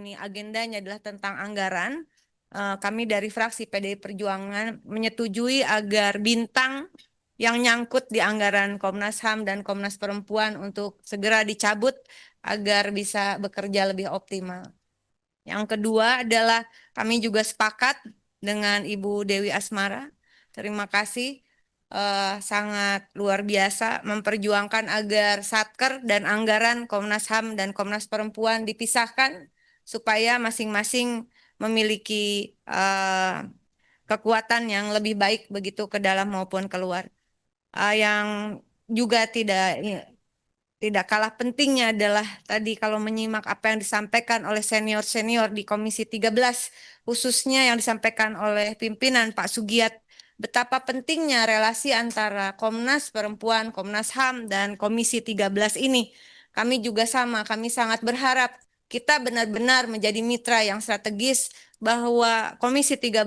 ini agendanya adalah tentang anggaran, kami dari fraksi PDI Perjuangan menyetujui agar bintang yang nyangkut di anggaran Komnas HAM dan Komnas Perempuan untuk segera dicabut agar bisa bekerja lebih optimal. Yang kedua adalah kami juga sepakat dengan Ibu Dewi Asmara. Terima kasih, sangat luar biasa memperjuangkan agar Satker dan anggaran Komnas HAM dan Komnas Perempuan dipisahkan supaya masing-masing memiliki kekuatan yang lebih baik begitu ke dalam maupun keluar. Yang juga tidak kalah pentingnya adalah tadi kalau menyimak apa yang disampaikan oleh senior-senior di Komisi 13, khususnya yang disampaikan oleh pimpinan Pak Sugiat, betapa pentingnya relasi antara Komnas Perempuan, Komnas HAM, dan Komisi 13 ini. Kami juga sama, kami sangat berharap kita benar-benar menjadi mitra yang strategis bahwa Komisi 13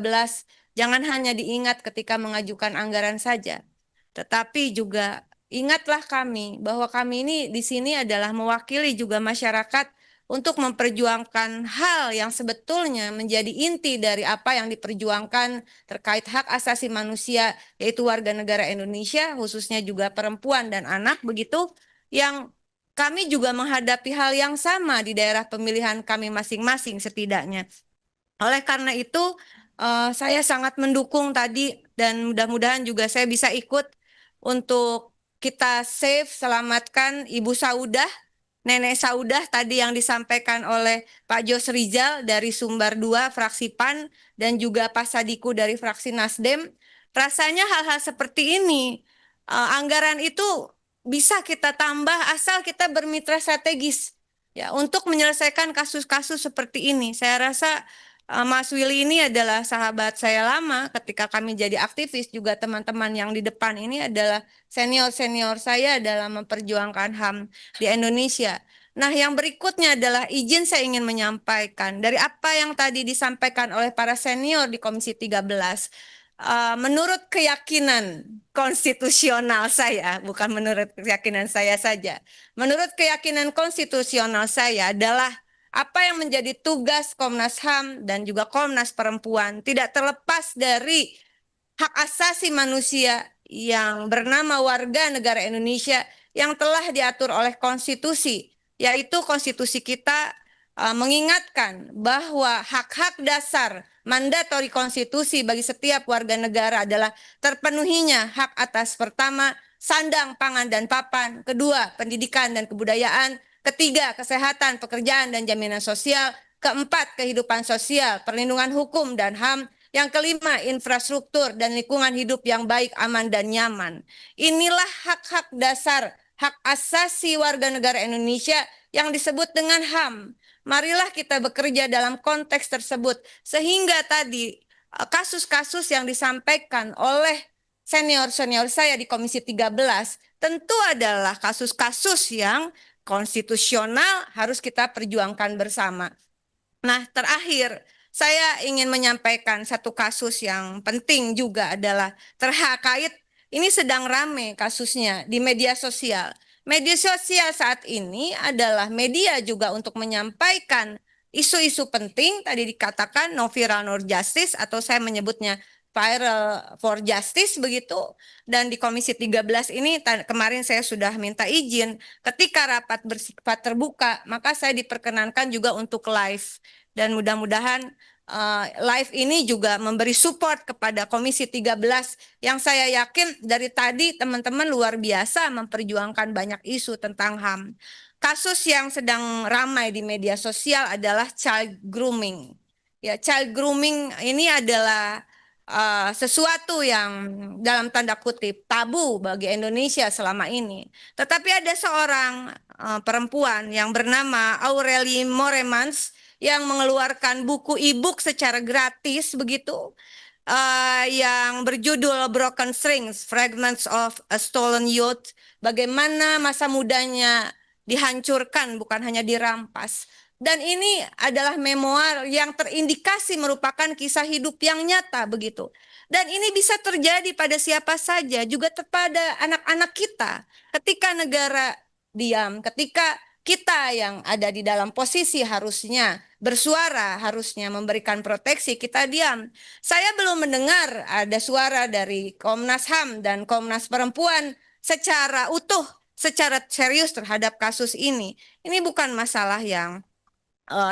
jangan hanya diingat ketika mengajukan anggaran saja, tetapi juga ingatlah kami bahwa kami ini di sini adalah mewakili juga masyarakat untuk memperjuangkan hal yang sebetulnya menjadi inti dari apa yang diperjuangkan terkait hak asasi manusia, yaitu warga negara Indonesia, khususnya juga perempuan dan anak, begitu, yang kami juga menghadapi hal yang sama di daerah pemilihan kami masing-masing setidaknya. Oleh karena itu, saya sangat mendukung tadi dan mudah-mudahan juga saya bisa ikut untuk kita save, selamatkan Ibu Saudah, Nenek Saudah tadi yang disampaikan oleh Pak Jos Rizal dari Sumbar 2 fraksi PAN dan juga Pak Sadiku dari fraksi Nasdem. Rasanya hal-hal seperti ini, anggaran itu bisa kita tambah asal kita bermitra strategis ya untuk menyelesaikan kasus-kasus seperti ini. Saya rasa Mas Willy ini adalah sahabat saya lama ketika kami jadi aktivis, juga teman-teman yang di depan ini adalah senior-senior saya dalam memperjuangkan HAM di Indonesia. Nah, yang berikutnya adalah izin saya ingin menyampaikan dari apa yang tadi disampaikan oleh para senior di Komisi 13. Menurut keyakinan konstitusional saya, bukan menurut keyakinan saya saja. Menurut keyakinan konstitusional saya adalah apa yang menjadi tugas Komnas HAM dan juga Komnas Perempuan tidak terlepas dari hak asasi manusia yang bernama warga negara Indonesia yang telah diatur oleh konstitusi, yaitu konstitusi kita mengingatkan bahwa hak-hak dasar mandatori konstitusi bagi setiap warga negara adalah terpenuhinya hak atas pertama, sandang, pangan, dan papan, kedua, pendidikan dan kebudayaan, ketiga, kesehatan, pekerjaan, dan jaminan sosial, keempat, kehidupan sosial, perlindungan hukum dan HAM, yang kelima, infrastruktur dan lingkungan hidup yang baik, aman, dan nyaman. Inilah hak-hak dasar, hak asasi warga negara Indonesia yang disebut dengan HAM. Marilah kita bekerja dalam konteks tersebut, sehingga tadi kasus-kasus yang disampaikan oleh senior-senior saya di Komisi 13 tentu adalah kasus-kasus yang konstitusional harus kita perjuangkan bersama. Nah, terakhir, saya ingin menyampaikan satu kasus yang penting juga adalah terkait ini sedang rame kasusnya di media sosial. Media sosial saat ini adalah media juga untuk menyampaikan isu-isu penting, tadi dikatakan no viral no justice atau saya menyebutnya viral for justice begitu. Dan di Komisi 13 ini kemarin saya sudah minta izin ketika rapat bersifat terbuka, maka saya diperkenankan juga untuk live. Dan mudah-mudahan live ini juga memberi support kepada Komisi 13 yang saya yakin dari tadi teman-teman luar biasa memperjuangkan banyak isu tentang HAM. Kasus yang sedang ramai di media sosial adalah child grooming. Ya, child grooming ini adalah sesuatu yang dalam tanda kutip tabu bagi Indonesia selama ini. Tetapi ada seorang perempuan yang bernama Aurelie Moremans yang mengeluarkan buku e-book secara gratis begitu, yang berjudul Broken Strings, Fragments of a Stolen Youth, bagaimana masa mudanya dihancurkan bukan hanya dirampas. Dan ini adalah memoir yang terindikasi merupakan kisah hidup yang nyata begitu. Dan ini bisa terjadi pada siapa saja, juga kepada anak-anak kita. Ketika negara diam, ketika kita yang ada di dalam posisi harusnya bersuara, harusnya memberikan proteksi, kita diam. Saya belum mendengar ada suara dari Komnas HAM dan Komnas Perempuan secara utuh, secara serius terhadap kasus ini. Ini bukan masalah yang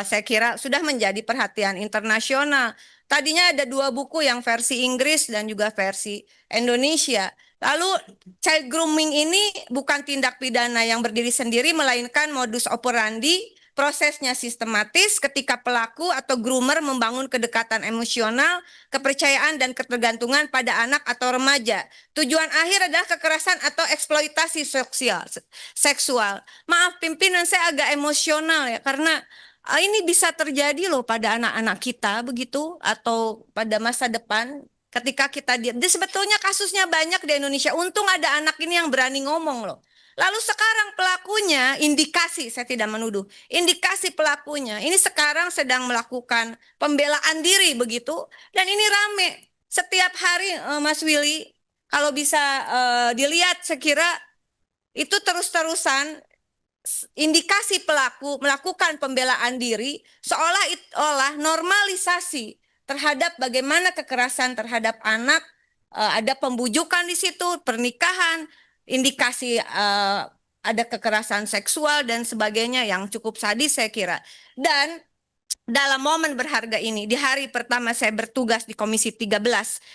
saya kira sudah menjadi perhatian internasional. Tadinya ada dua buku yang versi Inggris dan juga versi Indonesia. Lalu child grooming ini bukan tindak pidana yang berdiri sendiri, melainkan modus operandi, prosesnya sistematis ketika pelaku atau groomer membangun kedekatan emosional, kepercayaan dan ketergantungan pada anak atau remaja. Tujuan akhir adalah kekerasan atau eksploitasi seksual. Maaf pimpinan, saya agak emosional ya, karena ini bisa terjadi loh pada anak-anak kita begitu, atau pada masa depan ketika kita diam. Jadi sebetulnya kasusnya banyak di Indonesia. Untung ada anak ini yang berani ngomong loh. Lalu sekarang pelakunya, indikasi, saya tidak menuduh, indikasi pelakunya ini sekarang sedang melakukan pembelaan diri begitu, dan ini rame setiap hari. Mas Willy, kalau bisa dilihat, sekira itu terus-terusan indikasi pelaku melakukan pembelaan diri, seolah-olah normalisasi terhadap bagaimana kekerasan terhadap anak, ada pembujukan di situ, pernikahan, indikasi ada kekerasan seksual dan sebagainya yang cukup sadis saya kira. Dan dalam momen berharga ini, di hari pertama saya bertugas di Komisi 13,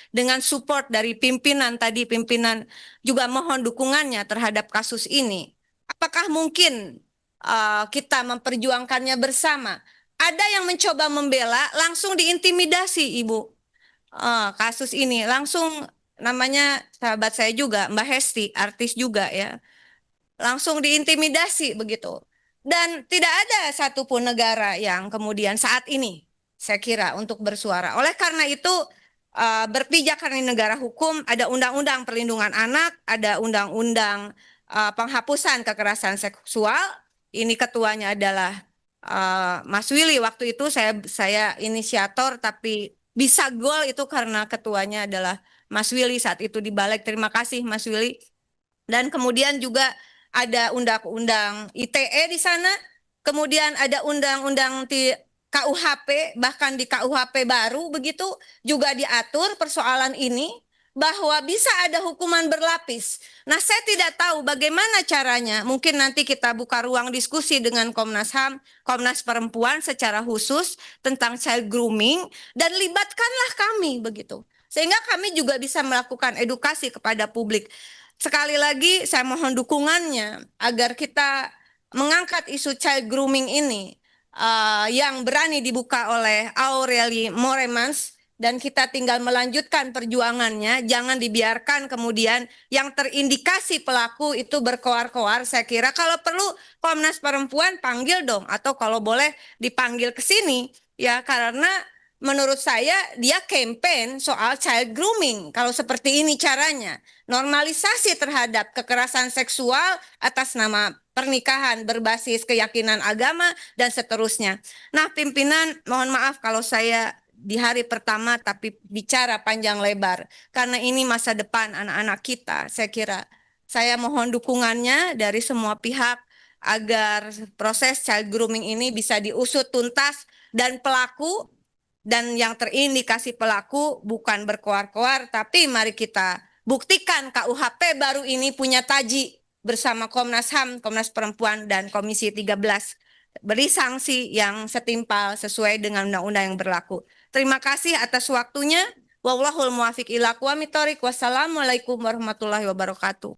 dengan support dari pimpinan tadi, pimpinan juga mohon dukungannya terhadap kasus ini. Apakah mungkin kita memperjuangkannya bersama? Ada yang mencoba membela, langsung diintimidasi, Ibu. Kasus ini langsung, namanya sahabat saya juga, Mbak Hesti, artis juga ya, langsung diintimidasi begitu. Dan tidak ada satupun negara yang kemudian saat ini, saya kira, untuk bersuara. Oleh karena itu, berpijak karena negara hukum, ada undang-undang perlindungan anak, ada undang-undang penghapusan kekerasan seksual. Ini ketuanya adalah Mas Willy. Waktu itu saya inisiator, tapi bisa gol itu karena ketuanya adalah Mas Willy saat itu di balik. Terima kasih Mas Willy. Dan kemudian juga ada undang-undang ITE di sana, kemudian ada undang-undang di KUHP, bahkan di KUHP baru begitu juga diatur persoalan ini, bahwa bisa ada hukuman berlapis. Nah, saya tidak tahu bagaimana caranya. Mungkin nanti kita buka ruang diskusi dengan Komnas HAM, Komnas Perempuan secara khusus tentang child grooming, dan libatkanlah kami begitu. Sehingga kami juga bisa melakukan edukasi kepada publik. Sekali lagi saya mohon dukungannya agar kita mengangkat isu child grooming ini yang berani dibuka oleh Aurelie Moremans, dan kita tinggal melanjutkan perjuangannya. Jangan dibiarkan kemudian yang terindikasi pelaku itu berkoar-koar. Saya kira kalau perlu Komnas Perempuan panggil dong, atau kalau boleh dipanggil ke sini ya, karena menurut saya dia campaign soal child grooming. Kalau seperti ini caranya, normalisasi terhadap kekerasan seksual atas nama pernikahan berbasis keyakinan agama dan seterusnya. Nah, pimpinan, mohon maaf kalau saya di hari pertama tapi bicara panjang lebar, karena ini masa depan anak-anak kita. Saya kira saya mohon dukungannya dari semua pihak agar proses child grooming ini bisa diusut tuntas, dan pelaku dan yang terindikasi pelaku bukan berkoar-koar, tapi mari kita buktikan KUHP baru ini punya taji bersama Komnas HAM, Komnas Perempuan, dan Komisi 13. Beri sanksi yang setimpal sesuai dengan undang-undang yang berlaku. Terima kasih atas waktunya. Wallahul muwaffiq ila aqwamit thoriq. Wassalamualaikum warahmatullahi wabarakatuh.